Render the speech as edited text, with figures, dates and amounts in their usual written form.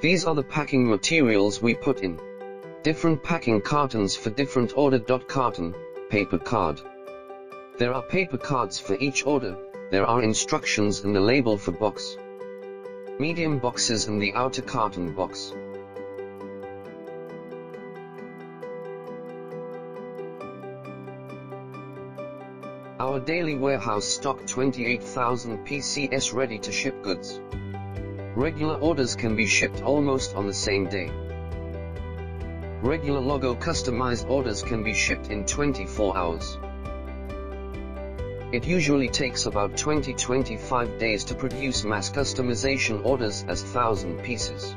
These are the packing materials we put in. Different packing cartons for different order. Carton, paper card. There are paper cards for each order, there are instructions and a label for box. Medium boxes and the outer carton box. Our daily warehouse stock 28,000 PCS ready to ship goods. Regular orders can be shipped almost on the same day. Regular logo customized orders can be shipped in 24 hours. It usually takes about 20-25 days to produce mass customization orders as 1,000 pieces.